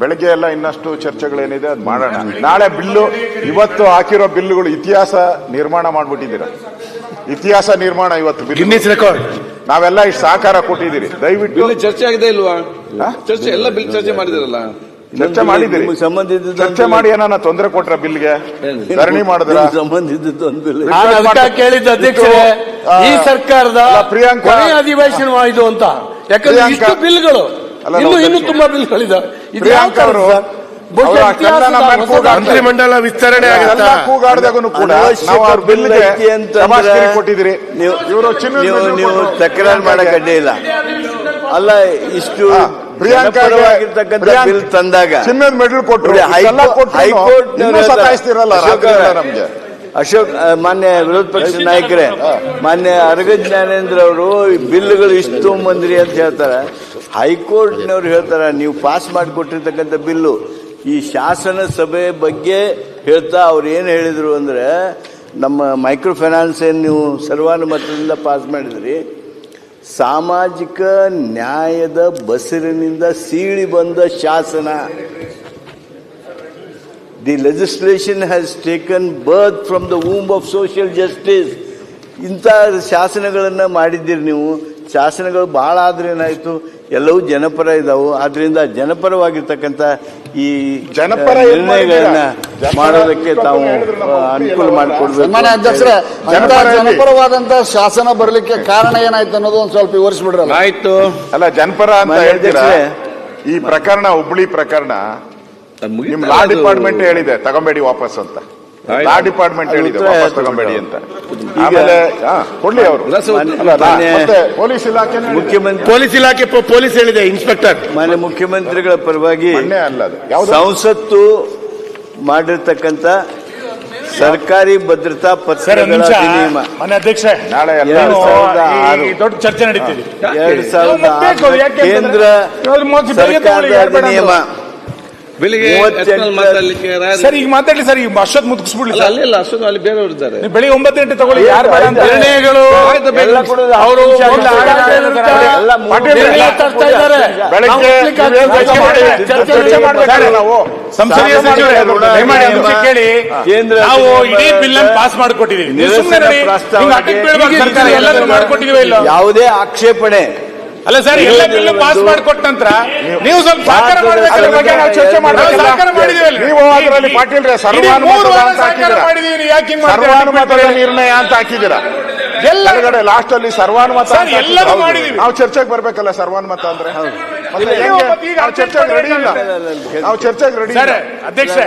ಬೆಳಗ್ಗೆ ಎಲ್ಲ ಇನ್ನಷ್ಟು ಚರ್ಚೆಗಳೇನಿದೆ ಅದು ಮಾಡೋಣ. ನಾಳೆ ಬಿಲ್ಲು, ಇವತ್ತು ಹಾಕಿರೋ ಬಿಲ್ಲುಗಳು ಇತಿಹಾಸ ನಿರ್ಮಾಣ ಮಾಡ್ಬಿಟ್ಟಿದ್ದೀರ. ಇತಿಹಾಸ ನಿರ್ಮಾಣ ಇವತ್ತು ಗಿನ್ನಿಸ್ ರೆಕಾರ್ಡ್. ನಾವೆಲ್ಲ ಇಷ್ಟು ಸಹಕಾರ ಕೊಟ್ಟಿದ್ದೀರಿ. ದಯವಿಟ್ಟು ಚರ್ಚೆ ಆಗಿದೆ ಇಲ್ವಾ? ಚರ್ಚೆ ಎಲ್ಲ ಬಿಲ್ ಚರ್ಚೆ ಮಾಡಿದಿರಲ್ಲ. ಚರ್ಚೆ ಮಾಡಿದಿರಿ. ಚರ್ಚೆ ಮಾಡಿ ಏನಾನ ತೊಂದರೆ ಕೊಟ್ರ ಬಿಲ್ಗೆ ಧರಣಿ ಮಾಡಿದ್ರ ಕೇಳಿದ್ದ ಅಧ್ಯಕ್ಷರೇ, ಈ ಸರ್ಕಾರದ ಪ್ರಿಯಾಂಕಾ ಅಧಿವೇಶನ ಇದು ಅಂತ. ಯಾಕಂದ್ರೆ ಇಷ್ಟು ಬಿಲ್ಗಳು ಇನ್ನು ತುಂಬಾ ಬಿಲ್ಗಳಿದಾವೆ. ಪ್ರಿಯಾಂಕಾ ಅವರು ಮಂತ್ರಿಮಂಡಲ ವಿಸ್ತರಣೆ ಕೂಗಾಡ್ದಾಗೂ ಕೂಡ ನಾವು ಅವ್ರ ಬಿಲ್ಗೆ ಕೊಟ್ಟಿದ್ದೀರಿ. ನೀವು ತಕರಾರು ಮಾಡಕ್ ಅಡ್ಡಿ ಇಲ್ಲ. ಅಲ್ಲ, ಇಷ್ಟು ಪ್ರಿಯಾಂಕಾ ಬಿಲ್ ತಂದಾಗ ಚಿನ್ನದ ಮೆಡಲ್ ಕೊಟ್ಟರು, ಹೈಕೋರ್ಟ್ ಸತಾಯಿಸ್ತಿರಲ್ಲ ನಮ್ಗೆ. ಅಶೋಕ್, ಮಾನ್ಯ ವಿರೋಧ ಪಕ್ಷ ನಾಯಕರೇ, ಮಾನ್ಯ ಅರಗ ಜ್ಞಾನೇಂದ್ರ ಅವರು ಬಿಲ್ಗಳು ಇಷ್ಟು ಮಂದ್ರಿ ಅಂತ ಹೇಳ್ತಾರೆ. ಹೈಕೋರ್ಟ್ನವ್ರು ಹೇಳ್ತಾರ ನೀವು ಪಾಸ್ ಮಾಡಿಕೊಟ್ಟಿರ್ತಕ್ಕಂಥ ಬಿಲ್ಲು ಈ ಶಾಸನ ಸಭೆ ಬಗ್ಗೆ ಹೇಳ್ತಾ ಅವ್ರು ಏನು ಹೇಳಿದ್ರು ಅಂದ್ರೆ, ನಮ್ಮ ಮೈಕ್ರೋ ಫೈನಾನ್ಸ್ ಏನು ನೀವು ಸರ್ವಾನುಮತದಿಂದ ಪಾಸ್ ಮಾಡಿದ್ರಿ, ಸಾಮಾಜಿಕ ನ್ಯಾಯದ ಬಸಿರಿನಿಂದ ಸೀಳಿ ಬಂದ ಶಾಸನ. The legislation has taken birth from the womb of social justice. ಇಂಥ ಶಾಸನಗಳನ್ನು ಮಾಡಿದ್ದೀರಿ ನೀವು. ಶಾಸನಗಳು ಭಾಳ ಆದ್ರೆ ಏನಾಯಿತು, ಎಲ್ಲವೂ ಜನಪರ ಇದಾವು. ಆದ್ರಿಂದ ಜನಪರವಾಗಿರ್ತಕ್ಕಂಥ ಈ ನಿರ್ಣಯಗಳನ್ನ ಮಾಡೋದಕ್ಕೆ ತಾವು ಅನುಕೂಲ ಮಾಡಿಕೊಡ್ಬೇಕು. ಅಧ್ಯಕ್ಷರೇ, ಜನಪರವಾದಂತಹ ಶಾಸನ ಬರಲಿಕ್ಕೆ ಕಾರಣ ಏನಾಯ್ತು ಅನ್ನೋದು ಒಂದ್ ಸ್ವಲ್ಪ ವಿವರಿಸ್ಬಿಡ್ರಲ್ಲ. ಆಯ್ತು. ಅಲ್ಲ, ಜನಪರ ಅಂತ ಹೇಳ್ತೀರಾ. ಈ ಪ್ರಕರಣ, ಹುಬ್ಳಿ ಪ್ರಕರಣ, ನಿಮ್ ಲಾ ಡಿಪಾರ್ಟ್ಮೆಂಟ್ ಹೇಳಿದೆ ತಗೊಂಬೇಡಿ ವಾಪಸ್ ಅಂತ. ಲಾ ಡಿಪಾರ್ಟ್ಮೆಂಟ್ ಹೇಳಿದೆ ವಾಪಸ್ ತಗೊಂಬೇಡಿ ಅಂತ. ಆಮೇಲೆ ಕೊಡ್ಲಿ ಅವರು ಪೊಲೀಸ್ ಇಲಾಖೆ, ಪೊಲೀಸ್ ಹೇಳಿದೆ, ಇನ್ಸ್ಪೆಕ್ಟರ್. ಮಾನ್ಯ ಮುಖ್ಯಮಂತ್ರಿಗಳ ಪರವಾಗಿ ಸಂಸತ್ತು ಮಾಡಿರ್ತಕ್ಕಂಥ ಸರ್ಕಾರಿ ಭದ್ರತಾ ಪತ್ರಗಳ ವಿನಿಮಯ ಅಧ್ಯಕ್ಷ ನಾಳೆ ದೊಡ್ಡ ಚರ್ಚೆ ನಡೀತಿದೆ. 2006 ಕೇಂದ್ರ ಸರ್ಕಾರದ ಅಧಿನಿಯಮ ಬೆಳಿಗ್ಗೆ ಸರ್ ಈಗ ಮಾತಾಡ್ಲಿ ಸರ್. ಈಗ ಅಷ್ಟೊತ್ತು ಮುಗಿಸ್ಬಿಡ್ಲಿ. ಅಲ್ಲಿಲ್ಲ, ಅಷ್ಟೊತ್ತು ಅಲ್ಲಿ ಬೇರೆಯವರು ಇದ್ದಾರೆ. ಬೆಳಿಗ್ಗೆ 9 ಗಂಟೆ ತಗೊಳ್ಳಿ. ಯಾರು ನಿರ್ಣಯಗಳು ಅವರು ಸಂಸದೀಯ ಸಚಿವರೇ ಕೇಳಿ, ನಾವು ಇಡೀ ಬಿಲ್ ಅನ್ನು ಪಾಸ್ ಮಾಡಿಕೊಟ್ಟಿದ್ದೀವಿ. ಎಲ್ಲರೂ ಮಾಡಿಕೊಟ್ಟಿದ್ದೀವಿ. ಇಲ್ಲ ಯಾವುದೇ ಆಕ್ಷೇಪಣೆ ಅಲ್ಲ ಸರ್, ಎಲ್ಲ ಬಿಲ್ ಪಾಸ್ ಮಾಡಿಕೊಟ್ಟ ನಂತರ ನೀವು ಸ್ವಲ್ಪ ಸಹಕಾರ ಮಾಡಬೇಕು. ಚರ್ಚೆ ಮಾಡಿದ್ದೀವಿ. ನೀವು ಅದರಲ್ಲಿ ಪಾಟೀಲ್ ಸರ್ವಾನುಮತದ ನಿರ್ಣಯ ಅಂತ ಹಾಕಿದ್ದೀರಾ. ಎಲ್ಲ ಕಡೆ ಲಾಸ್ಟ್ ಅಲ್ಲಿ ಸರ್ವಾನುಮತ ನಾವು ಚರ್ಚೆಗೆ ಬರ್ಬೇಕಲ್ಲ. ಸರ್ವಾನುಮತ ಅಂದ್ರೆ ಚರ್ಚೆಗೆ ರೆಡಿ ಇಲ್ಲ. ನಾವು ಚರ್ಚೆಗೆ ರೆಡಿ. ಅಧ್ಯಕ್ಷ